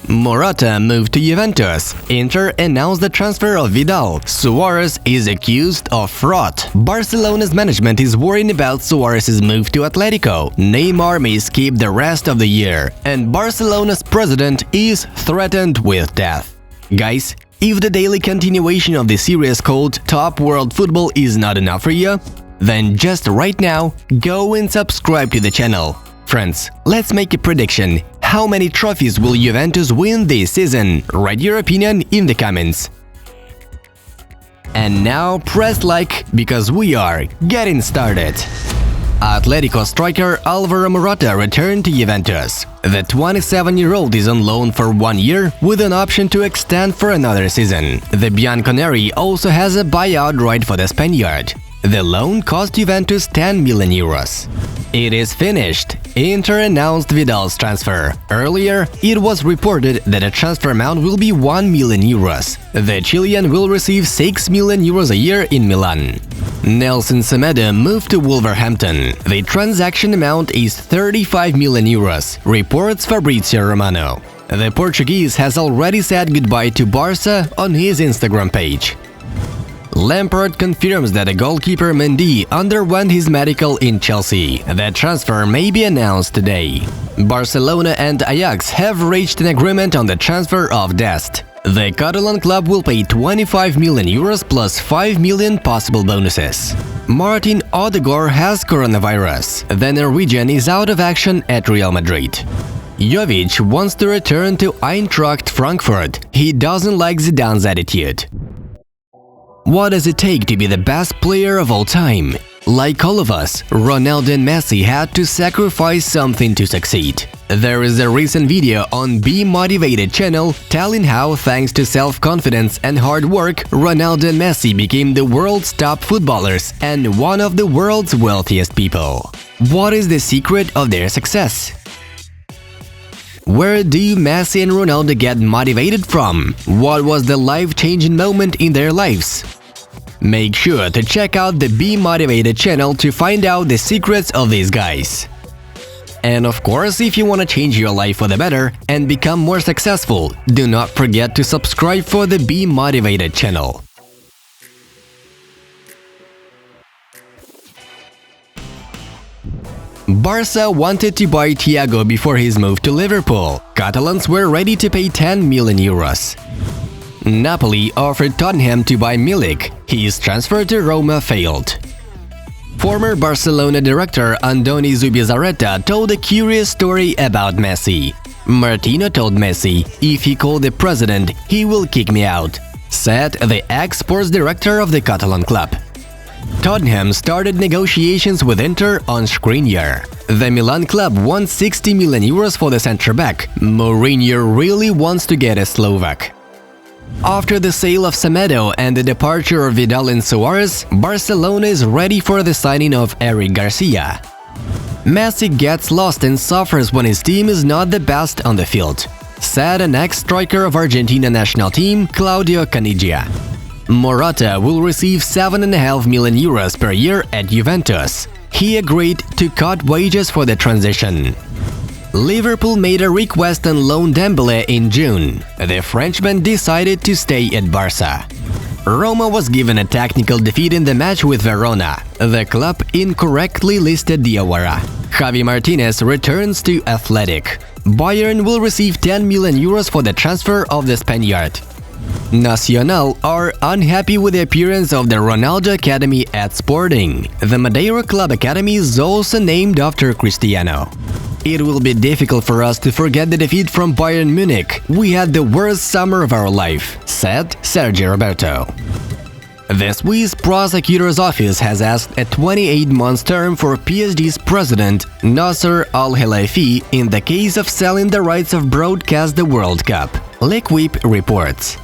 Morata moved to Juventus. Inter announced the transfer of Vidal. Suarez is accused of fraud. Barcelona's management is worried about Suarez's move to Atlético. Neymar may skip the rest of the year. And Barcelona's president is threatened with death. Guys, if the daily continuation of the series called Top World Football is not enough for you, then just right now, go and subscribe to the channel. Friends, let's make a prediction. How many trophies will Juventus win this season? Write your opinion in the comments. And now press like, because we are getting started. Atlético striker Álvaro Morata returned to Juventus. The 27-year-old is on loan for 1 year with an option to extend for another season. The Bianconeri also has a buyout right for the Spaniard. The loan cost Juventus 10 million euros. It is finished. Inter announced Vidal's transfer. Earlier, it was reported that the transfer amount will be 1 million euros. The Chilean will receive 6 million euros a year in Milan. Nelson Semedo moved to Wolverhampton. The transaction amount is 35 million euros, reports Fabrizio Romano. The Portuguese has already said goodbye to Barça on his Instagram page. Lampard confirms that the goalkeeper Mendy underwent his medical in Chelsea. The transfer may be announced today. Barcelona and Ajax have reached an agreement on the transfer of Dest. The Catalan club will pay 25 million euros plus 5 million possible bonuses. Martin Odegaard has coronavirus. The Norwegian is out of action at Real Madrid. Jovic wants to return to Eintracht Frankfurt. He doesn't like Zidane's attitude. What does it take to be the best player of all time? Like all of us, Ronaldo and Messi had to sacrifice something to succeed. There is a recent video on Be Motivated channel telling how, thanks to self-confidence and hard work, Ronaldo and Messi became the world's top footballers and one of the world's wealthiest people. What is the secret of their success? Where do Messi and Ronaldo get motivated from? What was the life-changing moment in their lives? Make sure to check out the Be Motivated channel to find out the secrets of these guys. And of course, if you want to change your life for the better and become more successful, do not forget to subscribe for the Be Motivated channel. Barça wanted to buy Thiago before his move to Liverpool. Catalans were ready to pay 10 million euros. Napoli offered Tottenham to buy Milik. His transfer to Roma failed. Former Barcelona director Andoni Zubizarreta told a curious story about Messi. Martino told Messi, "If he called the president, he will kick me out," said the ex-sports director of the Catalan club. Tottenham started negotiations with Inter on Skriniar. The Milan club won 60 million euros for the centre-back. Mourinho really wants to get a Slovak. After the sale of Semedo and the departure of Vidal and Suarez, Barcelona is ready for the signing of Eric Garcia. Messi gets lost and suffers when his team is not the best on the field, said an ex-striker of Argentina national team, Claudio Caniggia. Morata will receive 7.5 million euros per year at Juventus. He agreed to cut wages for the transition. Liverpool made a request on loan Dembélé in June. The Frenchman decided to stay at Barça. Roma was given a technical defeat in the match with Verona. The club incorrectly listed Diawara. Javi Martinez returns to Athletic. Bayern will receive 10 million euros for the transfer of the Spaniard. Nacional are unhappy with the appearance of the Ronaldo Academy at Sporting. The Madeira Club Academy is also named after Cristiano. It will be difficult for us to forget the defeat from Bayern Munich. We had the worst summer of our life, said Sergio Roberto. The Swiss prosecutor's office has asked a 28-month term for PSG's president, Nasser Al-Khelaifi, in the case of selling the rights of broadcast the World Cup. L'Equipe reports.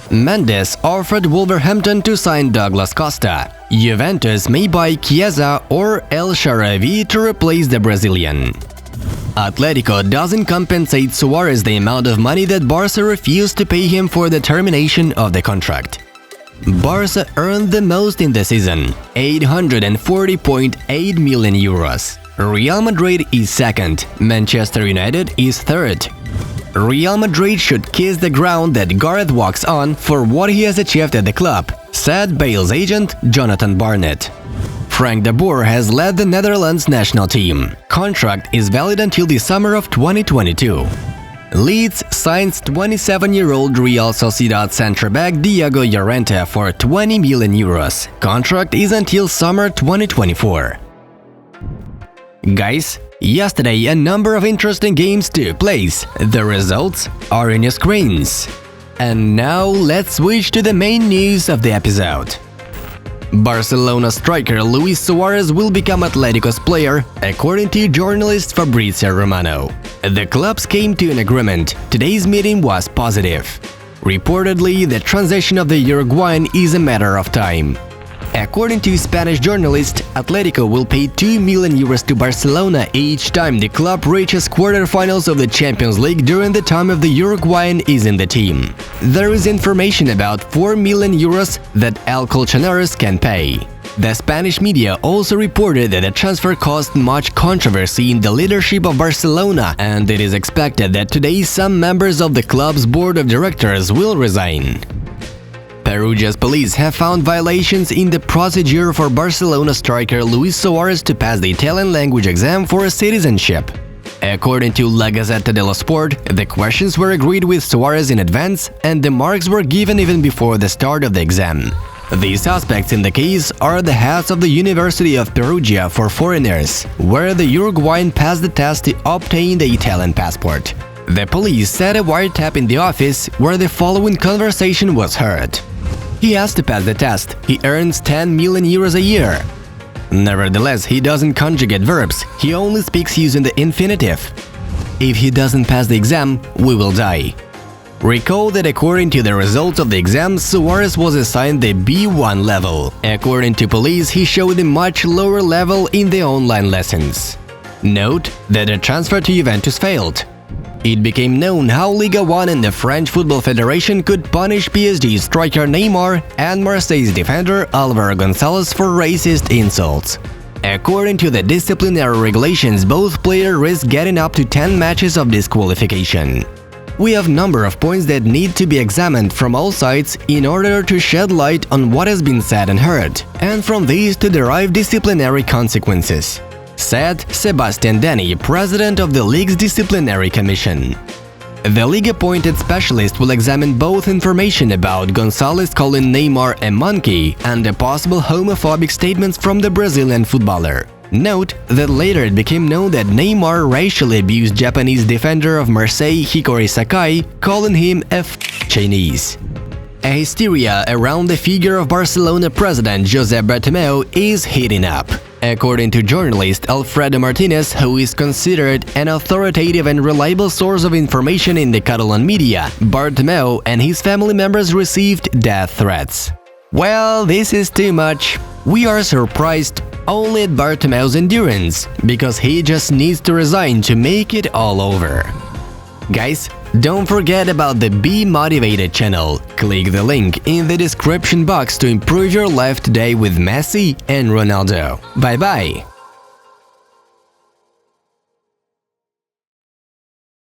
Mendes offered Wolverhampton to sign Douglas Costa. Juventus may buy Chiesa or El Shaarawy to replace the Brazilian. Atlético doesn't compensate Suarez the amount of money that Barça refused to pay him for the termination of the contract. Barça earned the most in the season, 840.8 million euros. Real Madrid is second, Manchester United is third. Real Madrid should kiss the ground that Gareth walks on for what he has achieved at the club, said Bale's agent Jonathan Barnett. Frank de Boer has led the Netherlands national team. Contract is valid until the summer of 2022. Leeds signs 27-year-old Real Sociedad centre-back Diego Llorente for 20 million euros. Contract is until summer 2024. Guys, yesterday a number of interesting games took place. The results are in your screens. And now let's switch to the main news of the episode. Barcelona striker Luis Suarez will become Atlético's player, according to journalist Fabrizio Romano. The clubs came to an agreement. Today's meeting was positive. Reportedly, the transition of the Uruguayan is a matter of time. According to Spanish journalist, Atlético will pay 2 million euros to Barcelona each time the club reaches quarterfinals of the Champions League during the time of the Uruguayan is in the team. There is information about 4 million euros that El Colchoneros can pay. The Spanish media also reported that the transfer caused much controversy in the leadership of Barcelona, and it is expected that today some members of the club's board of directors will resign. Perugia's police have found violations in the procedure for Barcelona striker Luis Suarez to pass the Italian language exam for citizenship. According to La Gazzetta dello Sport, the questions were agreed with Suarez in advance and the marks were given even before the start of the exam. The suspects in the case are the heads of the University of Perugia for Foreigners, where the Uruguayan passed the test to obtain the Italian passport. The police set a wiretap in the office where the following conversation was heard. He has to pass the test. He earns 10 million euros a year. Nevertheless, he doesn't conjugate verbs. He only speaks using the infinitive. If he doesn't pass the exam, we will die. Recall that according to the results of the exam, Suarez was assigned the B1 level. According to police, he showed a much lower level in the online lessons. Note that the transfer to Juventus failed. It became known how Liga 1 and the French Football Federation could punish PSG striker Neymar and Marseille's defender Álvaro González for racist insults. According to the disciplinary regulations, both players risk getting up to 10 matches of disqualification. We have a number of points that need to be examined from all sides in order to shed light on what has been said and heard, and from these to derive disciplinary consequences, said Sebastian Denny, president of the league's disciplinary commission. The league-appointed specialist will examine both information about González calling Neymar a monkey and the possible homophobic statements from the Brazilian footballer. Note that later it became known that Neymar racially abused Japanese defender of Marseille Hikori Sakai, calling him a Chinese. A hysteria around the figure of Barcelona President José Bartomeu is heating up. According to journalist Alfredo Martinez, who is considered an authoritative and reliable source of information in the Catalan media, Bartomeu and his family members received death threats. Well, this is too much. We are surprised only at Bartomeu's endurance, because he just needs to resign to make it all over. Guys, don't forget about the Be Motivated channel. Click the link in the description box to improve your life today with Messi and Ronaldo. Bye bye!